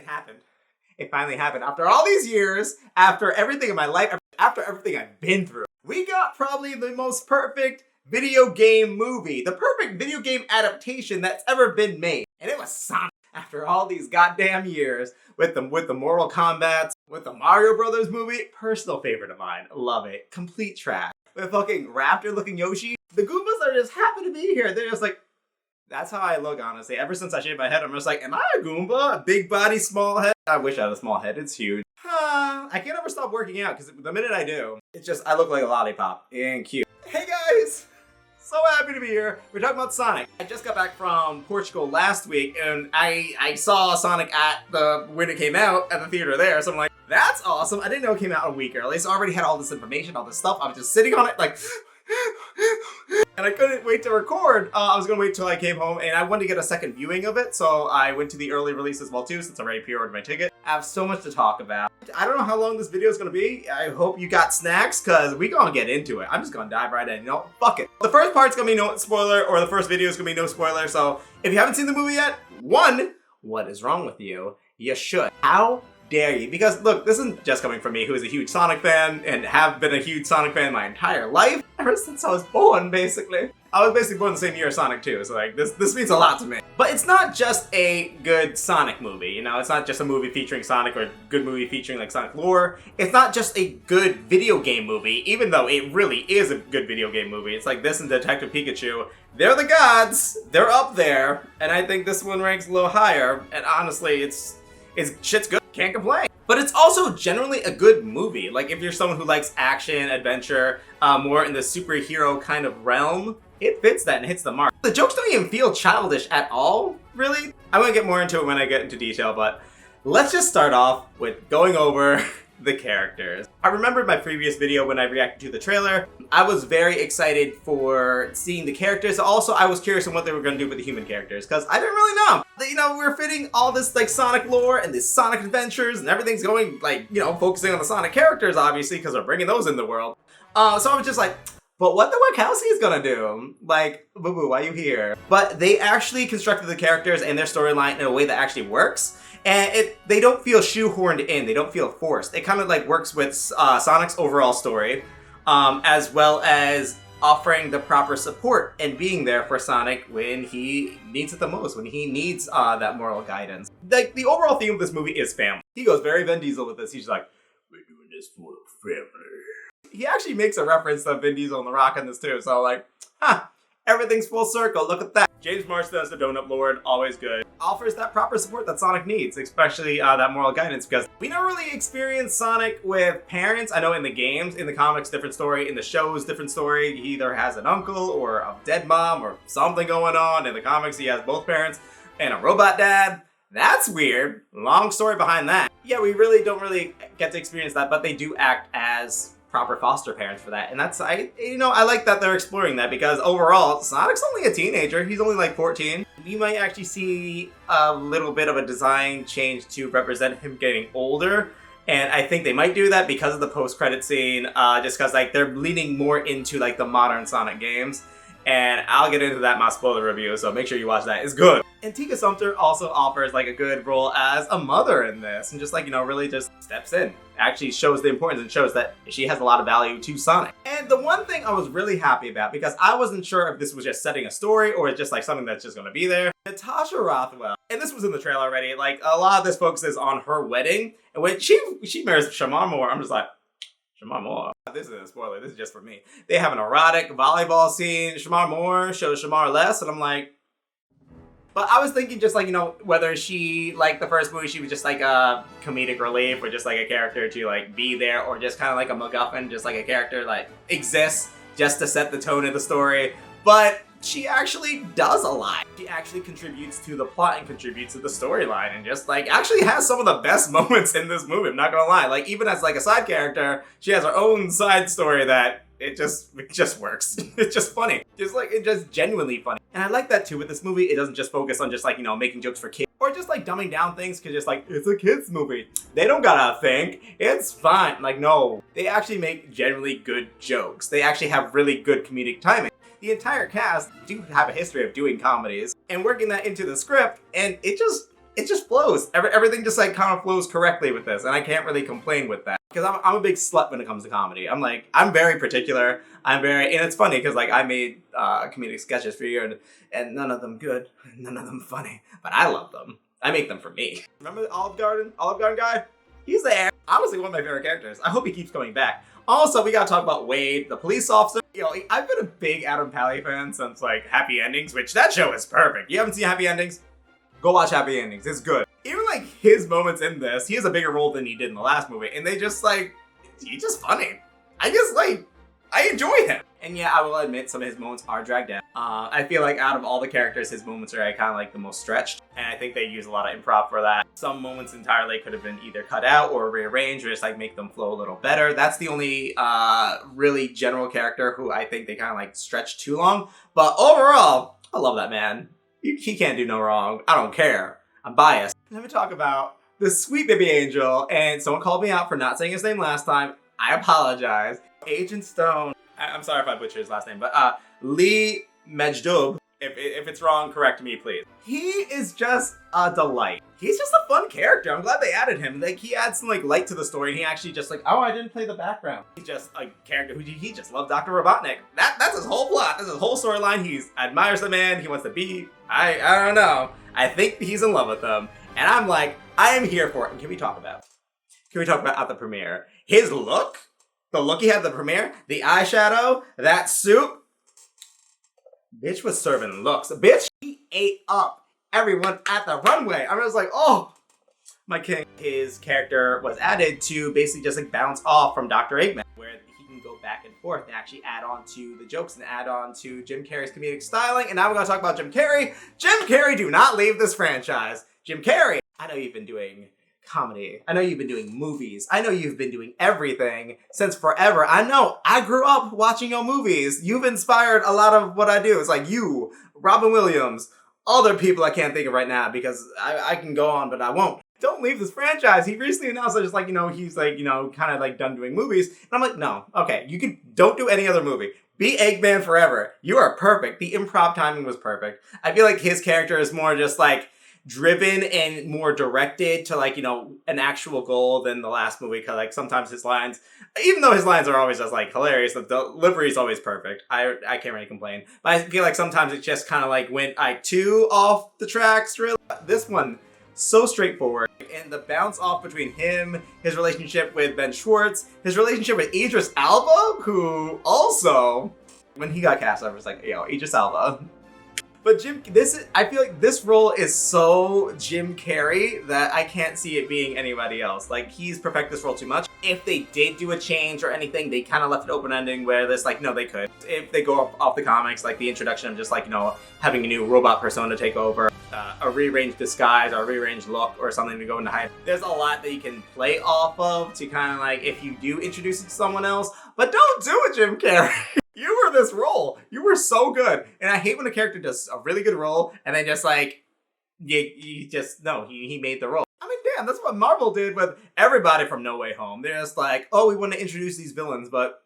It happened. It finally happened. After all these years, after everything in my life, after everything I've been through, we got probably the most perfect video game movie. The perfect video game adaptation that's ever been made. And it was Sonic. After all these goddamn years, with the Mortal Kombat, with the Mario Brothers movie, personal favorite of mine. Love it. Complete trash. With fucking raptor-looking Yoshi. The Goombas are just happy to be here. They're just like, that's how I look, honestly. Ever since I shaved my head, I'm just like, am I a Goomba? A big body, small head? I wish I had a small head. It's huge. I can't ever stop working out, because the minute I do, it's just, I look like a lollipop. And cute. Hey guys! So happy to be here. We're talking about Sonic. I just got back from Portugal last week, and I saw Sonic when it came out at the theater there, so I'm like, that's awesome. I didn't know it came out a week early, so I already had all this information, all this stuff. I was just sitting on it like... and I couldn't wait to record. I was gonna wait till I came home, and I wanted to get a second viewing of it, so I went to the early release as well too, since I already pre-ordered my ticket. I have so much to talk about. I don't know how long this video is gonna be. I hope you got snacks, cause we gonna get into it. I'm just gonna dive right in, you know, fuck it. The first part's gonna be no spoiler, or the first video is gonna be no spoiler, so if you haven't seen the movie yet, one, what is wrong with you? You should. How dare you? Because look, this isn't just coming from me, who is a huge Sonic fan and have been a huge Sonic fan my entire life, ever since I was born, basically. I was basically born the same year as Sonic 2, so like, this means a lot to me. But it's not just a good Sonic movie, you know? It's not just a movie featuring Sonic or a good movie featuring like Sonic lore. It's not just a good video game movie, even though it really is a good video game movie. It's like this and Detective Pikachu. They're the gods, they're up there, and I think this one ranks a little higher, and honestly, it's shit's good. Can't complain. But it's also generally a good movie. Like, if you're someone who likes action, adventure, more in the superhero kind of realm, it fits that and hits the mark. The jokes don't even feel childish at all, really. I'm gonna get more into it when I get into detail, but let's just start off with going over the characters. I remembered my previous video when I reacted to the trailer. I was very excited for seeing the characters. Also, I was curious on what they were going to do with the human characters, because I didn't really know. You know, we're fitting all this like Sonic lore and this Sonic adventures and everything's going like, you know, focusing on the Sonic characters, obviously, because we're bringing those in the world. So I was just like, but what the Wachowski is gonna do? Like, boo-boo, why are you here? But they actually constructed the characters and their storyline in a way that actually works. And they don't feel shoehorned in, they don't feel forced. It kind of like works with Sonic's overall story, as well as offering the proper support and being there for Sonic when he needs it the most, when he needs that moral guidance. Like, the overall theme of this movie is family. He goes very Vin Diesel with this. He's like, we're doing this for the family. He actually makes a reference to Vin Diesel and The Rock in this too, so like, everything's full circle, look at that. James Marsden as the Donut Lord, always good. Offers that proper support that Sonic needs, especially that moral guidance, because we don't really experience Sonic with parents. I know in the games, in the comics, different story. In the shows, different story. He either has an uncle or a dead mom or something going on. In the comics, he has both parents and a robot dad. That's weird. Long story behind that. Yeah, we really don't get to experience that, but they do act as proper foster parents for that, and that's, I like that they're exploring that, because overall Sonic's only a teenager. He's only like 14. You might actually see a little bit of a design change to represent him getting older, and I think they might do that because of the post-credit scene, just because like they're leaning more into like the modern Sonic games. And I'll get into that in my spoiler review, so make sure you watch that. It's good. And Tika Sumpter also offers like a good role as a mother in this, and just like, really just steps in. Actually shows the importance and shows that she has a lot of value to Sonic. And the one thing I was really happy about, because I wasn't sure if this was just setting a story or just like something that's just gonna be there, Natasha Rothwell, and this was in the trailer already, like a lot of this focuses on her wedding, and when she marries Shamar Moore, I'm just like, Shamar Moore. This isn't a spoiler, this is just for me. They have an erotic volleyball scene. Shamar Moore shows Shamar less, and I'm like... But I was thinking just like, whether she, like the first movie, she was just like a comedic relief or just like a character to like be there, or just kind of like a MacGuffin, just like a character like exists just to set the tone of the story. But she actually does a lot. She actually contributes to the plot and contributes to the storyline, and just like actually has some of the best moments in this movie, I'm not gonna lie. Like, even as like a side character, she has her own side story that it just works. It's just funny. It's just genuinely funny. And I like that too with this movie. It doesn't just focus on just like, making jokes for kids, or just like dumbing down things because just like, it's a kid's movie. They don't gotta think. It's fine. Like, no. They actually make generally good jokes. They actually have really good comedic timing. The entire cast do have a history of doing comedies and working that into the script, and it just it just flows. Everything just like kind of flows correctly with this, and I can't really complain with that because I'm a big slut when it comes to comedy. I'm very particular. And it's funny because like I made comedic sketches for you, and none of them good, none of them funny, but I love them. I make them for me. Remember the Olive Garden guy? He's there. Honestly, one of my favorite characters. I hope he keeps coming back. Also, we gotta talk about Wade, the police officer. I've been a big Adam Pally fan since like Happy Endings, which that show is perfect. You haven't seen Happy Endings? Go watch Happy Endings. It's good. Even like his moments in this, he has a bigger role than he did in the last movie, and he's just funny. I enjoy him. And yeah, I will admit some of his moments are dragged out. I feel like out of all the characters, his moments are kind of like the most stretched. And I think they use a lot of improv for that. Some moments entirely could have been either cut out or rearranged or just like make them flow a little better. That's the only really general character who I think they kind of like stretched too long. But overall, I love that man. He can't do no wrong. I don't care. I'm biased. Let me talk about the sweet baby angel. And someone called me out for not saying his name last time. I apologize. Agent Stone. I'm sorry if I butchered his last name, but Lee Mejdub. If it's wrong, correct me, please. He is just a delight. He's just a fun character. I'm glad they added him. Like, he adds some like light to the story, and he actually just like, oh, I didn't play the background. He's just a character who he just loved Dr. Robotnik. That's his whole plot. That's his whole storyline. He admires the man. He wants to be. I don't know. I think he's in love with him, and I'm like, I am here for it. And can we talk about at the premiere his look? The look he had at the premiere, the eyeshadow, that suit. Bitch was serving looks. Bitch, he ate up everyone at the runway. I was like, oh, my king. His character was added to basically just like bounce off from Dr. Eggman, where he can go back and forth and actually add on to the jokes and add on to Jim Carrey's comedic styling. And now we're going to talk about Jim Carrey. Jim Carrey, do not leave this franchise. Jim Carrey, I know you've been doing comedy. I know you've been doing movies. I know you've been doing everything since forever. I know. I grew up watching your movies. You've inspired a lot of what I do. It's like you, Robin Williams, other people I can't think of right now because I can go on, but I won't. Don't leave this franchise. He recently announced that just like, he's like, kind of like done doing movies. And I'm like, no, okay, don't do any other movie. Be Eggman forever. You are perfect. The improv timing was perfect. I feel like his character is more just like driven and more directed to like, an actual goal than the last movie. Cause like sometimes his lines, even though his lines are always just like hilarious, the delivery is always perfect. I can't really complain. But I feel like sometimes it just kind of like went too off the tracks really. This one, so straightforward. And the bounce off between him, his relationship with Ben Schwartz, his relationship with Idris Elba, who also, when he got cast, I was like, Idris Elba. But I feel like this role is so Jim Carrey that I can't see it being anybody else. Like, he's perfected this role too much. If they did do a change or anything, they kind of left it open-ending where there's like, no, they could. If they go off the comics, like the introduction of just like, having a new robot persona take over, a rearranged disguise or a rearranged look or something to go into hide. There's a lot that you can play off of to kind of like, if you do introduce it to someone else, but don't do it, Jim Carrey. You were this role. You were so good. And I hate when a character does a really good role and then just like, he made the role. I mean, damn, that's what Marvel did with everybody from No Way Home. They're just like, oh, we want to introduce these villains, but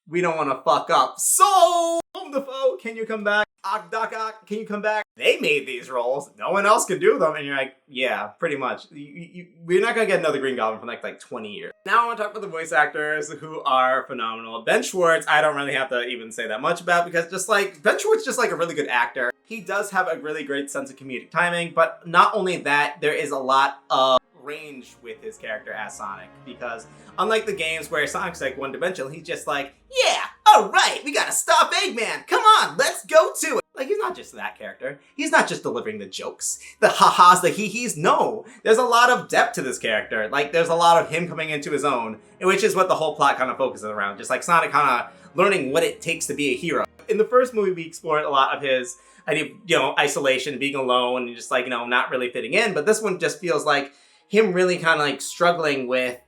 we don't want to fuck up. So, Willem Dafoe, can you come back? Doc, can you come back? They made these roles. No one else can do them. And you're like, yeah, pretty much. We're not going to get another Green Goblin for like 20 years. Now I want to talk about the voice actors who are phenomenal. Ben Schwartz, I don't really have to even say that much about because just like, Ben Schwartz is just like a really good actor. He does have a really great sense of comedic timing, but not only that, there is a lot of range with his character as Sonic because unlike the games where Sonic's like one-dimensional, he's just like, yeah, all right, we gotta stop Eggman. Come on, let's go to it. Like, he's not just that character. He's not just delivering the jokes, the ha-has, the hee-hees. No, there's a lot of depth to this character. Like, there's a lot of him coming into his own, which is what the whole plot kind of focuses around. Just like Sonic kind of learning what it takes to be a hero. In the first movie, we explored a lot of his isolation, being alone, and just like, not really fitting in. But this one just feels like him really kind of like struggling with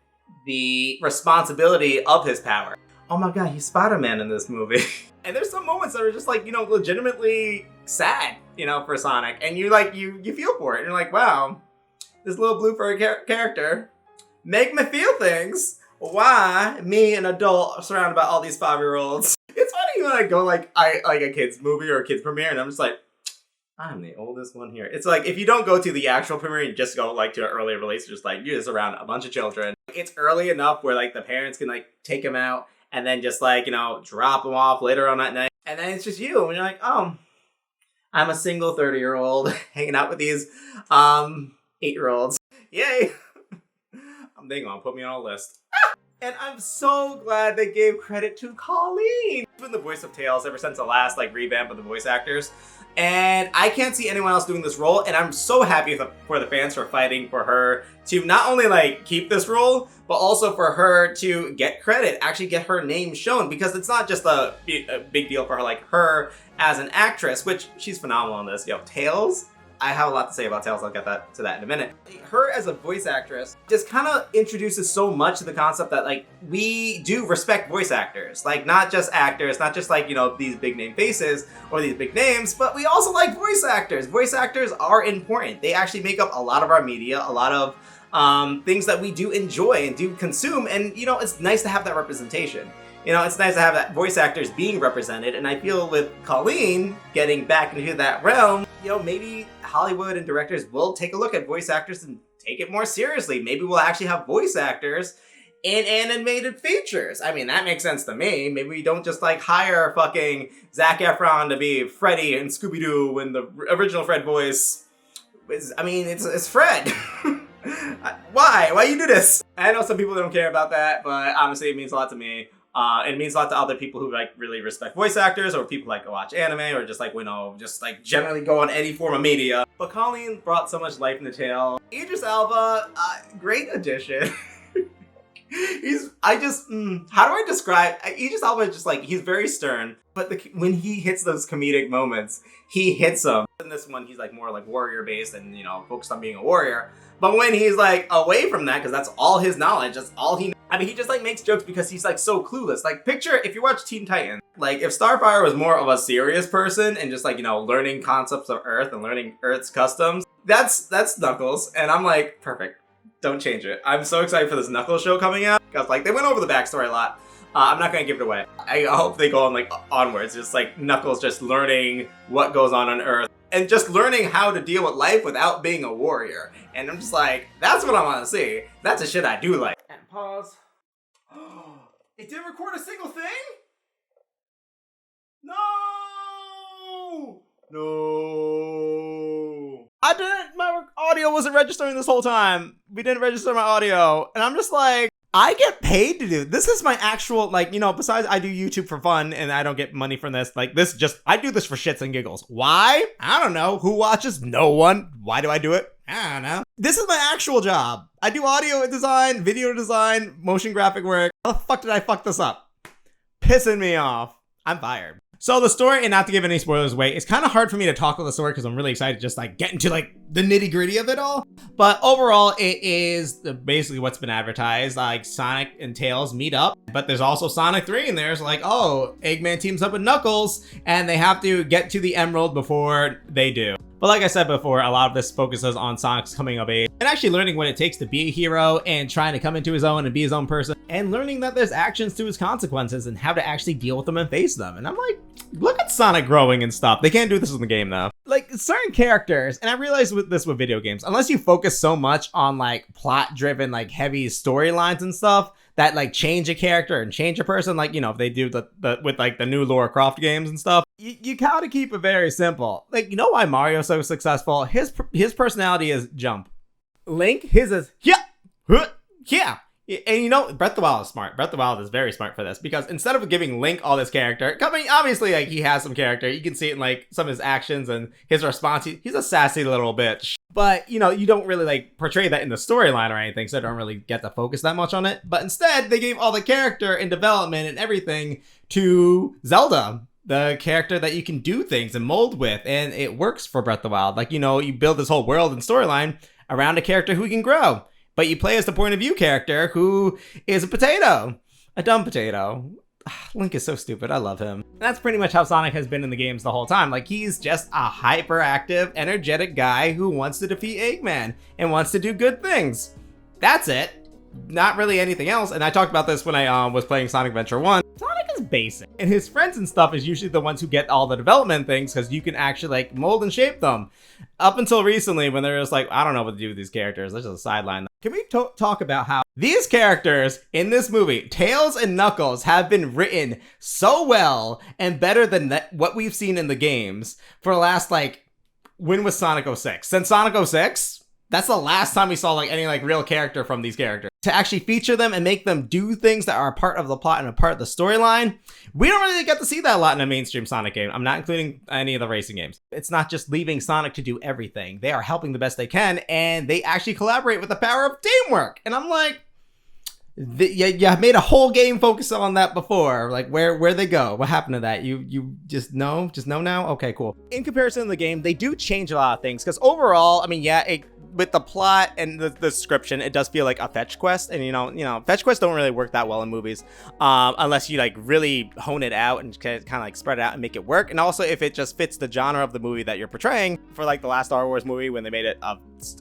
the responsibility of his power. Oh my god, he's Spider-Man in this movie. And there's some moments that are just like, legitimately sad, for Sonic. And you feel for it. And you're like, wow, this little blue furry character make me feel things. Why me, an adult, surrounded by all these 5-year-olds? It's funny when I go like a kid's movie or a kid's premiere and I'm just like, I'm the oldest one here. It's like, if you don't go to the actual premiere, you just go like to an early release, just like, you're just around a bunch of children. It's early enough where like the parents can like take them out and then just like, you know, drop them off later on that night. And then it's just you, and you're like, oh, I'm a single 30-year-old hanging out with these 8-year-olds. Yay! They're gonna put me on a list. And I'm so glad they gave credit to Colleen. She's been the voice of Tails ever since the last like revamp of the voice actors. And I can't see anyone else doing this role, and I'm so happy for the fans for fighting for her to not only like keep this role, but also for her to get credit, actually get her name shown, because it's not just a big deal for her, like her as an actress, which she's phenomenal in this. Yo, Tails, I have a lot to say about Tails. I'll get to that in a minute. Her as a voice actress just kind of introduces so much to the concept that like we do respect voice actors, like not just actors, not just like, you know, these big name faces or these big names, but we also like voice actors. Voice actors are important. They actually make up a lot of our media, a lot of things that we do enjoy and do consume. And, you know, it's nice to have that representation. You know, it's nice to have that voice actors being represented, and I feel with Colleen getting back into that realm, you know, maybe Hollywood and directors will take a look at voice actors and take it more seriously. Maybe we'll actually have voice actors in animated features. I mean, that makes sense to me. Maybe we don't just like hire fucking Zac Efron to be Freddy and Scooby-Doo when the original Fred voice is, I mean, it's Fred. Why you do this? I know some people don't care about that, but honestly, it means a lot to me. It means a lot to other people who like really respect voice actors, or people like to watch anime, or just like, you know, just like generally go on any form of media. But Colleen brought so much life in the tale. Idris Elba, great addition. How do I describe, Idris Elba is just like, he's very stern, but when he hits those comedic moments, he hits them. In this one, he's like more like warrior based and, you know, focused on being a warrior. But when he's like away from that, because that's all his knowledge, that's all he knows. I mean, he just like makes jokes because he's like so clueless. Like, picture if you watch Teen Titans, like if Starfire was more of a serious person and just like, you know, learning concepts of Earth and learning Earth's customs, that's Knuckles. And I'm like, perfect. Don't change it. I'm so excited for this Knuckles show coming out, because like they went over the backstory a lot. I'm not gonna give it away. I hope they go on like onwards, just like Knuckles just learning what goes on Earth and just learning how to deal with life without being a warrior. And I'm just like, that's what I want to see. That's the shit I do like. And pause. It didn't record a single thing? No! My audio wasn't registering this whole time. We didn't register my audio. And I'm just like, I get paid to do this. This is my actual, like, you know, besides I do YouTube for fun and I don't get money from this. Like, I do this for shits and giggles. Why? I don't know. Who watches? No one. Why do I do it? I don't know. This is my actual job. I do audio design, video design, motion graphic work. How the fuck did I fuck this up? Pissing me off. I'm fired. So the story, and not to give any spoilers away, it's kind of hard for me to talk about the story because I'm really excited to just like get into like the nitty gritty of it all. But overall, it is basically what's been advertised. Like Sonic and Tails meet up, but there's also Sonic 3 in there. It's like, oh, Eggman teams up with Knuckles and they have to get to the Emerald before they do. But like I said before, a lot of this focuses on Sonic's coming of age and actually learning what it takes to be a hero and trying to come into his own and be his own person, and learning that there's actions to his consequences and how to actually deal with them and face them. And I'm like, look at Sonic growing and stuff. They can't do this in the game though. Like certain characters, and I realize with video games, unless you focus so much on like plot driven, like heavy storylines and stuff that like change a character and change a person, like, you know, if they do the with like the new Lara Croft games and stuff, you gotta keep it very simple. Like, you know why Mario's so successful? His personality is jump. Link, his is yeah. And you know, Breath of the Wild is smart. Breath of the Wild is very smart for this, because instead of giving Link all this character, I mean, obviously, like, he has some character. You can see it in, like, some of his actions and his response. He's a sassy little bitch. But, you know, you don't really, like, portray that in the storyline or anything, so I don't really get to focus that much on it. But instead, they gave all the character and development and everything to Zelda, the character that you can do things and mold with, and it works for Breath of the Wild. Like, you know, you build this whole world and storyline around a character who can grow. But you play as the point of view character who is a potato. A dumb potato. Link is so stupid. I love him. That's pretty much how Sonic has been in the games the whole time. Like, he's just a hyperactive, energetic guy who wants to defeat Eggman and wants to do good things. That's it. Not really anything else. And I talked about this when I was playing Sonic Adventure 1. Sonic is basic. And his friends and stuff is usually the ones who get all the development things, because you can actually like mold and shape them. Up until recently, when they're just like, I don't know what to do with these characters, let's just sideline them. Can we talk about how these characters in this movie, Tails and Knuckles, have been written so well and better than what we've seen in the games for the last, like, when was Sonic 06? Since Sonic 06? That's the last time we saw like any like real character from these characters. To actually feature them and make them do things that are a part of the plot and a part of the storyline, we don't really get to see that a lot in a mainstream Sonic game. I'm not including any of the racing games. It's not just leaving Sonic to do everything. They are helping the best they can, and they actually collaborate with the power of teamwork. And I'm like, you made a whole game focus on that before. Like, where they go? What happened to that? You just know now? Okay, cool. In comparison to the game, they do change a lot of things, because overall, I mean, yeah, with the plot and the description, it does feel like a fetch quest, and you know, fetch quests don't really work that well in movies, unless you like really hone it out and kind of like spread it out and make it work. And also, if it just fits the genre of the movie that you're portraying. For like the last Star Wars movie, when they made it a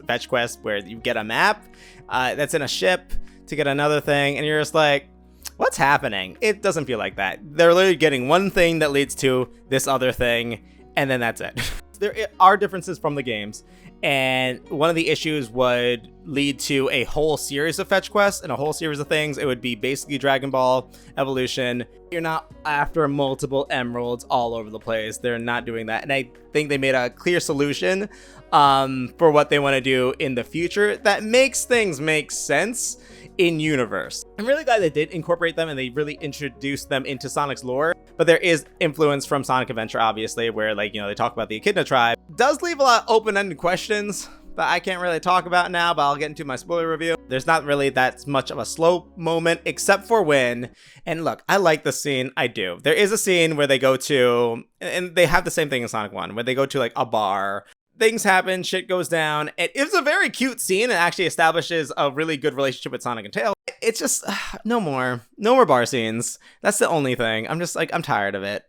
fetch quest where you get a map that's in a ship to get another thing, and you're just like, what's happening? It doesn't feel like that. They're literally getting one thing that leads to this other thing, and then that's it. There are differences from the games, and one of the issues would lead to a whole series of fetch quests and a whole series of things. It would be basically Dragon Ball Evolution. You're not after multiple emeralds all over the place. They're not doing that, and I think they made a clear solution for what they want to do in the future that makes things make sense in universe. I'm really glad they did incorporate them and they really introduced them into Sonic's lore, but there is influence from Sonic Adventure, obviously, where like, you know, they talk about the Echidna tribe. Does leave a lot of open-ended questions that I can't really talk about now, but I'll get into my spoiler review. There's not really that much of a slow moment, except for when, and look, I like the scene, I do. There is a scene where they go to, and they have the same thing in Sonic 1, where they go to like a bar. Things happen, shit goes down. It's a very cute scene. It actually establishes a really good relationship with Sonic and Tails. It's just, no more bar scenes. That's the only thing. I'm just like, I'm tired of it.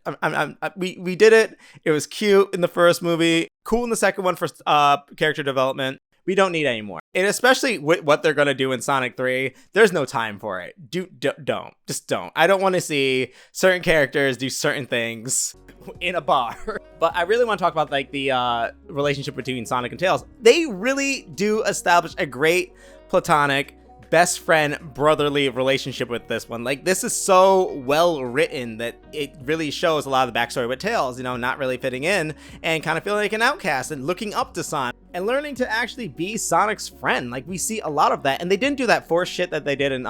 We did it. It was cute in the first movie. Cool in the second one for character development. We don't need any more. And especially with what they're going to do in Sonic 3, there's no time for it. Don't. Just don't. I don't want to see certain characters do certain things in a bar. But I really want to talk about like the relationship between Sonic and Tails. They really do establish a great platonic best friend brotherly relationship with this one. Like, this is so well written that it really shows a lot of the backstory with Tails, you know, not really fitting in and kind of feeling like an outcast and looking up to Sonic and learning to actually be Sonic's friend. Like, we see a lot of that, and they didn't do that forced shit that they did in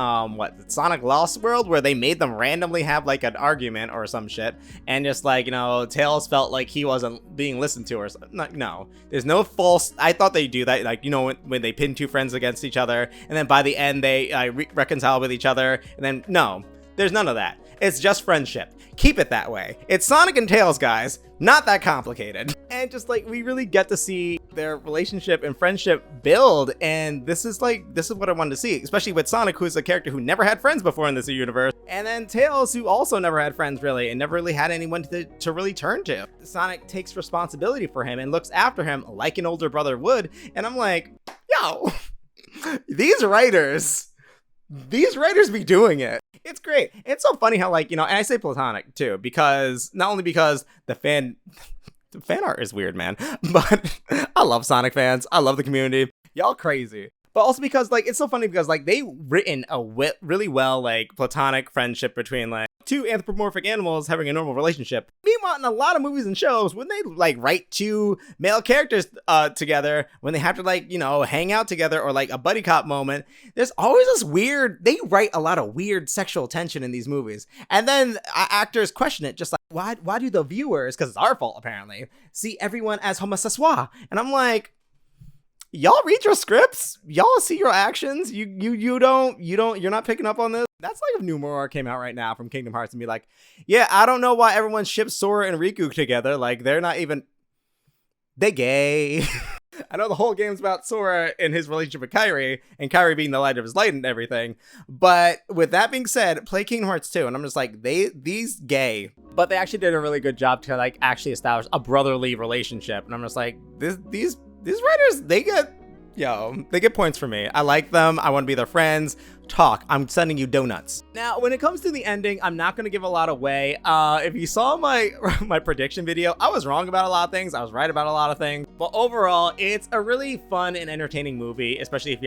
Sonic Lost World, where they made them randomly have like an argument or some shit, and just like, you know, Tails felt like he wasn't being listened to or something. No, there's no false. I thought they'd do that, like, you know, when they pin two friends against each other and then by the end they reconcile with each other, and then no, there's none of that. It's just friendship. Keep it that way. It's Sonic and Tails, guys. Not that complicated. And just like, we really get to see their relationship and friendship build, and this is what I wanted to see, especially with Sonic, who's a character who never had friends before in this universe, and then Tails, who also never had friends really, and never really had anyone to really turn to. Sonic takes responsibility for him and looks after him like an older brother would, and I'm like, yo, these writers be doing it. It's great. It's so funny how, like, you know, and I say platonic too, because not only because the fan art is weird, man, but I love Sonic fans. I love the community. Y'all crazy. But also because, like, it's so funny because, like, they written a really well, like, platonic friendship between, like, two anthropomorphic animals having a normal relationship. Meanwhile, in a lot of movies and shows, when they, like, write two male characters together, when they have to, like, you know, hang out together or, like, a buddy cop moment, there's always this weird, they write a lot of weird sexual tension in these movies. And then actors question it, just like, why do the viewers, because it's our fault, apparently, see everyone as homosexual? And I'm like, y'all read your scripts, y'all see your actions, you're not picking up on this. That's like if Numoror came out right now from Kingdom Hearts and be like, yeah, I don't know why everyone ships Sora and Riku together, like they're not even, they gay. I know the whole game's about Sora and his relationship with Carrey, and Carrey being the light of his light and everything, but with that being said, play Kingdom Hearts 2, and I'm just like, these gay. But they actually did a really good job to like actually establish a brotherly relationship, and I'm just like, these writers, they get Yo, they get points for me. I like them. I want to be their friends. Talk. I'm sending you donuts. Now, when it comes to the ending, I'm not going to give a lot away. If you saw my my prediction video, I was wrong about a lot of things. I was right about a lot of things. But overall, it's a really fun and entertaining movie, especially if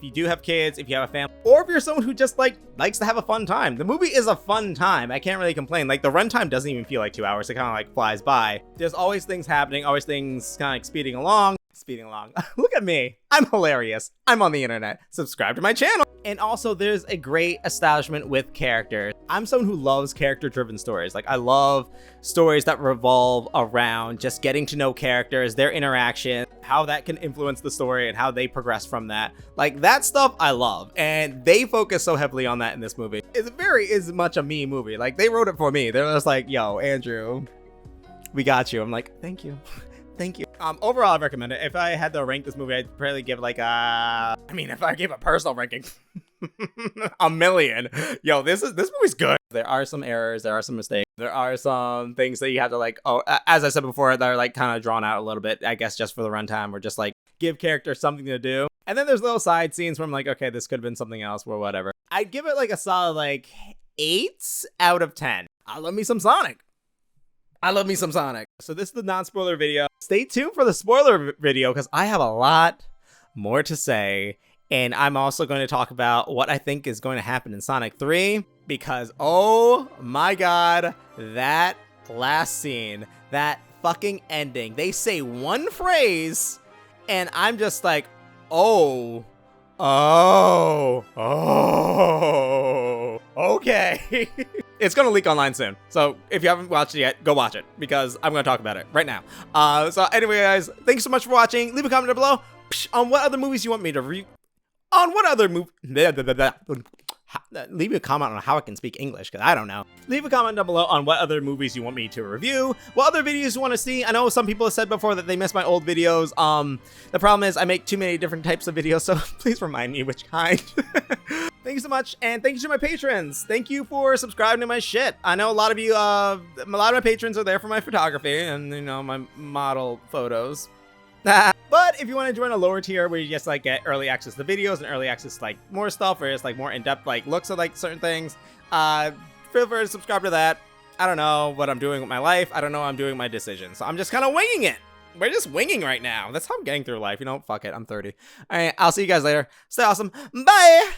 you do have kids, if you have a family, or if you're someone who just likes to have a fun time. The movie is a fun time. I can't really complain. Like, the runtime doesn't even feel like 2 hours. It kind of like flies by. There's always things happening, always things kind of like speeding along. Look at me. I'm hilarious. I'm on the internet. Subscribe to my channel. And also, there's a great establishment with characters. I'm someone who loves character-driven stories. Like, I love stories that revolve around just getting to know characters, their interaction, how that can influence the story, and how they progress from that. Like, that stuff I love. And they focus so heavily on that in this movie. It's much a me movie. Like, they wrote it for me. They're just like, yo, Andrew, we got you. I'm like, thank you. Thank you. Overall, I recommend it. If I had to rank this movie, I'd probably give like if I gave a personal ranking, a million. Yo, this movie's good. There are some errors. There are some mistakes. There are some things that you have to as I said before, that are like kind of drawn out a little bit, I guess, just for the runtime, or just like give characters something to do. And then there's little side scenes where I'm like, okay, this could have been something else or whatever. I'd give it like a solid 8 out of 10. I love me some Sonic. So this is the non-spoiler video. Stay tuned for the spoiler video, because I have a lot more to say. And I'm also going to talk about what I think is going to happen in Sonic 3. Because, oh my god, that last scene, that fucking ending. They say one phrase, and I'm just like, oh, okay. It's going to leak online soon. So if you haven't watched it yet, go watch it, because I'm going to talk about it right now. So anyway, guys, thanks so much for watching. Leave a comment down below on what other movies you want me to review. Leave a comment on how I can speak English, because I don't know. Leave a comment down below on what other movies you want me to review, what other videos you want to see. I know some people have said before that they miss my old videos. The problem is I make too many different types of videos, so please remind me which kind. Thank you so much, and thank you to my patrons. Thank you for subscribing to my shit. I know a lot of you, a lot of my patrons are there for my photography and, you know, my model photos. But if you want to join a lower tier where you just get early access to videos and early access to more stuff, or just more in-depth looks at certain things, feel free to subscribe to that. I don't know what I'm doing with my life. I don't know what I'm doing with my decisions. So I'm just kind of winging it. We're just winging right now. That's how I'm getting through life. You know, fuck it. I'm 30. All right, I'll see you guys later. Stay awesome. Bye.